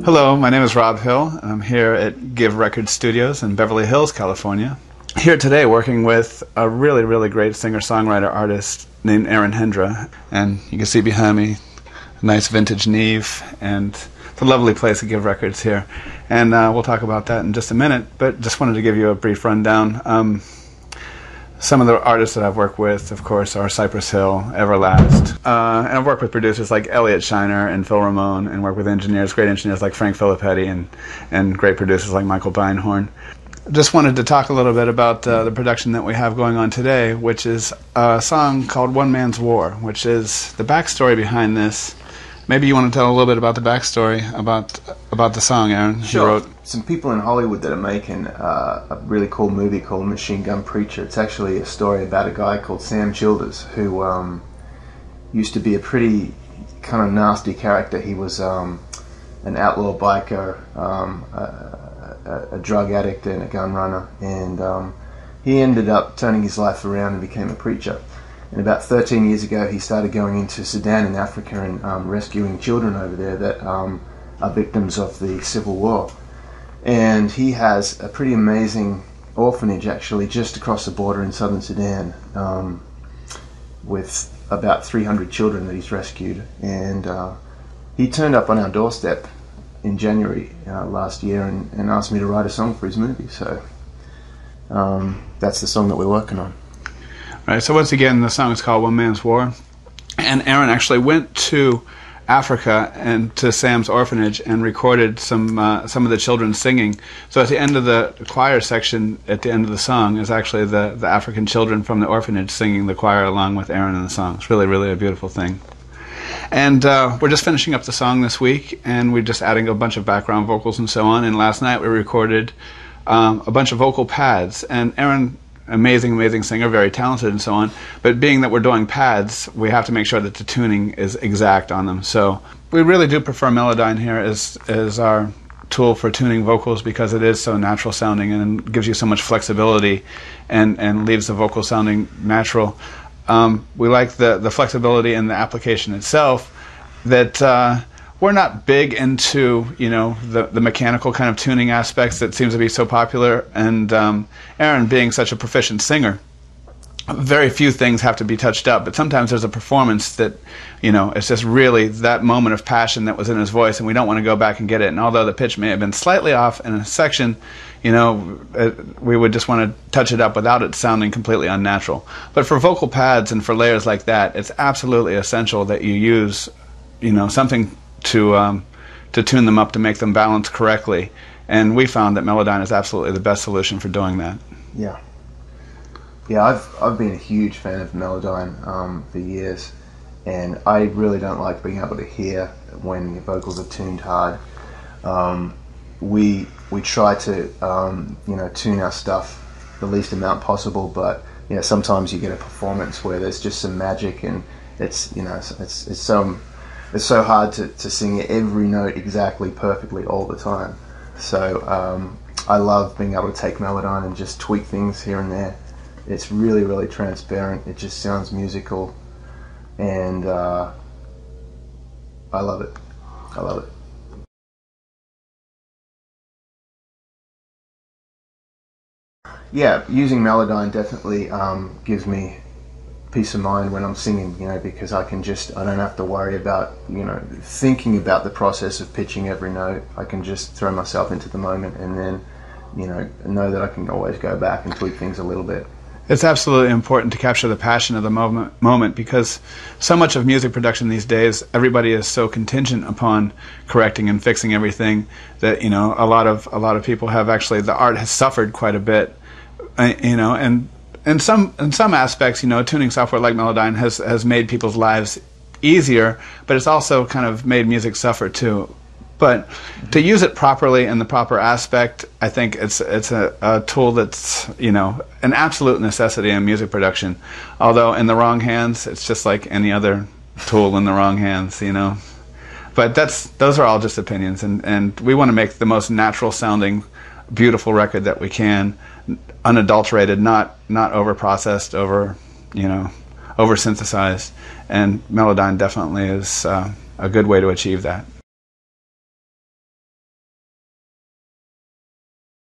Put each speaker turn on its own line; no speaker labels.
Hello, my name is Rob Hill, and I'm here at Give Record Studios in Beverly Hills, California. Here today working with a really, really great singer-songwriter artist named Hendra. And you can see behind me a nice vintage Neve, and it's a lovely place to give records here. And we'll talk about that in just a minute, but just wanted to give you a brief rundown. Some of the artists that I've worked with, of course, are Cypress Hill, Everlast. And I've worked with producers like Elliot Shiner and Phil Ramone, and worked with great engineers like Frank Filippetti, and great producers like Michael Beinhorn. Just wanted to talk a little bit about the production that we have going on today, which is a song called One Man's War, which is the backstory behind this. Maybe you want to tell a little bit about the backstory about the song, Aaron.
Sure. Some people in Hollywood that are making a really cool movie called Machine Gun Preacher. It's actually a story about a guy called Sam Childers who used to be a pretty kind of nasty character. He was an outlaw biker, a drug addict, and a gun runner, and he ended up turning his life around and became a preacher. And about 13 years ago, he started going into Sudan in Africa and rescuing children over there that are victims of the civil war. And he has a pretty amazing orphanage, actually, just across the border in southern Sudan, with about 300 children that he's rescued. And he turned up on our doorstep in January last year and asked me to write a song for his movie. So that's the song that we're working on.
Right, so once again, the song is called One Man's War, and Aaron actually went to Africa and to Sam's orphanage and recorded some of the children singing. So at the end of the choir section, at the end of the song, is actually the African children from the orphanage singing the choir along with Aaron in the song. It's really, really a beautiful thing. And we're just finishing up the song this week, and we're just adding a bunch of background vocals and so on. And last night we recorded a bunch of vocal pads, and Aaron, amazing singer, very talented and so on, but being that we're doing pads, we have to make sure that the tuning is exact on them. So we really do prefer Melodyne here as our tool for tuning vocals, because it is so natural sounding and gives you so much flexibility and leaves the vocal sounding natural. We like the flexibility in the application itself, that we're not big into, the mechanical kind of tuning aspects that seems to be so popular, and Aaron, being such a proficient singer, very few things have to be touched up, but sometimes there's a performance that, it's just really that moment of passion that was in his voice, and we don't want to go back and get it. And although the pitch may have been slightly off in a section, we would just want to touch it up without it sounding completely unnatural. But for vocal pads and for layers like that, it's absolutely essential that you use, something to tune them up, to make them balance correctly, and we found that Melodyne is absolutely the best solution for doing that.
Yeah, I've been a huge fan of Melodyne for years, and I really don't like being able to hear when your vocals are tuned hard. We try to tune our stuff the least amount possible, but sometimes you get a performance where there's just some magic, and it's so hard to sing every note exactly perfectly all the time. So I love being able to take Melodyne and just tweak things here and there. It's really, really transparent. It just sounds musical, and I love it. I love it. Yeah, using Melodyne definitely gives me peace of mind when I'm singing, because I don't have to worry about, thinking about the process of pitching every note. I can just throw myself into the moment, and then, know that I can always go back and tweak things a little bit.
It's absolutely important to capture the passion of the moment, because so much of music production these days, everybody is so contingent upon correcting and fixing everything that, a lot of people have actually, the art has suffered quite a bit, and in some aspects, tuning software like Melodyne has made people's lives easier, but it's also kind of made music suffer too. But to use it properly in the proper aspect, I think it's a tool that's, an absolute necessity in music production. Although in the wrong hands, it's just like any other tool in the wrong hands, But those are all just opinions, and we want to make the most natural sounding, beautiful record that we can, unadulterated, not over processed, over synthesized, and Melodyne definitely is a good way to achieve that.